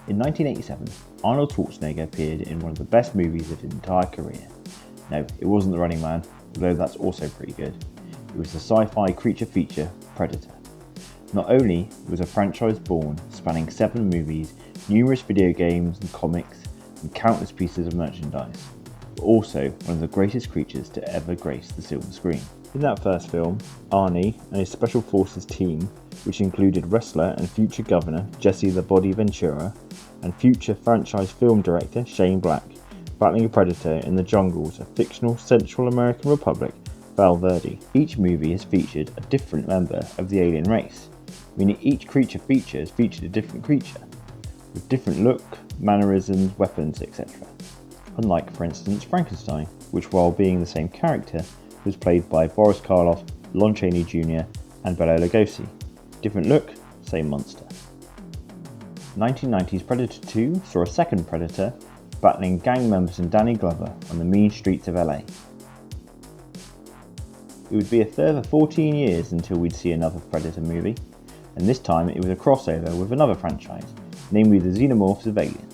In 1987, Arnold Schwarzenegger appeared in one of the best movies of his entire career. No, it wasn't The Running Man, although that's also pretty good. It was the sci-fi creature feature Predator. Not only was a franchise born, spanning 7 movies, numerous video games and comics, and countless pieces of merchandise, but also one of the greatest creatures to ever grace the silver screen. In that first film, Arnie and his Special Forces team, which included wrestler and future governor Jesse the Body Ventura, and future franchise film director Shane Black, battling a predator in the jungles of fictional Central American Republic, Val Verde. Each movie has featured a different member of the alien race, meaning each creature feature has featured a different creature, with different look, mannerisms, weapons, etc. Unlike, for instance, Frankenstein, which while being the same character, was played by Boris Karloff, Lon Chaney Jr. and Bela Lugosi. Different look, same monster. 1990's Predator 2 saw a second Predator battling gang members and Danny Glover on the mean streets of LA. It would be a further 14 years until we'd see another Predator movie, and this time it was a crossover with another franchise, namely the Xenomorphs of Alien.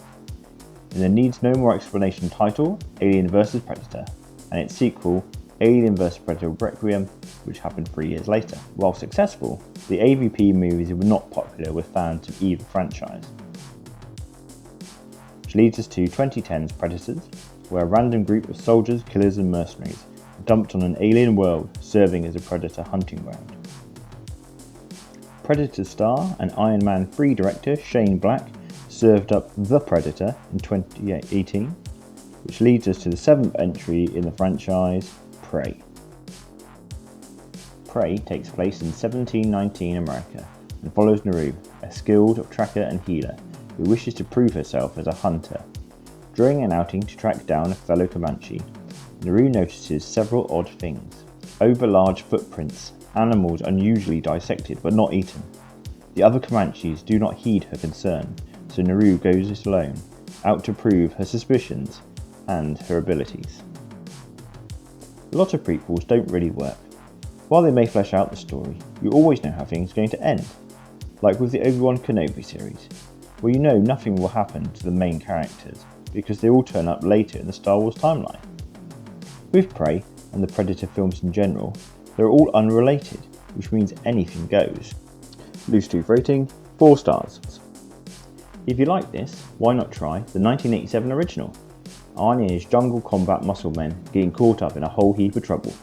In the needs no more explanation title, Alien vs Predator, and its sequel, Alien vs Predator Requiem, which happened 3 years later. While successful, the AVP movies were not popular with fans of either franchise. Which leads us to 2010's Predators, where a random group of soldiers, killers and mercenaries are dumped on an alien world serving as a predator hunting ground. Predator star and Iron Man 3 director Shane Black served up The Predator in 2018, which leads us to the 7th entry in the franchise, Prey. Prey takes place in 1719 America and follows Naru, a skilled tracker and healer who wishes to prove herself as a hunter. During an outing to track down a fellow Comanche, Naru notices several odd things. Over-large footprints, animals unusually dissected but not eaten. The other Comanches do not heed her concern, so Naru goes it alone, out to prove her suspicions and her abilities. A lot of prequels don't really work. While they may flesh out the story, you always know how things are going to end, like with the Obi-Wan Kenobi series, where you know nothing will happen to the main characters because they all turn up later in the Star Wars timeline. With Prey, and the Predator films in general, they're all unrelated, which means anything goes. Loosetooth rating, 4 stars. If you like this, why not try the 1987 original? Arnie and his jungle combat muscle men getting caught up in a whole heap of trouble.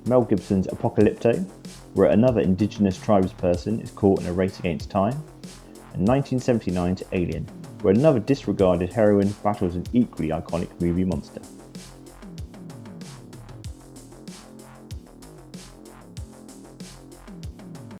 Mel Gibson's Apocalypto, where another indigenous tribesperson is caught in a race against time. And 1979's Alien, where another disregarded heroine battles an equally iconic movie monster.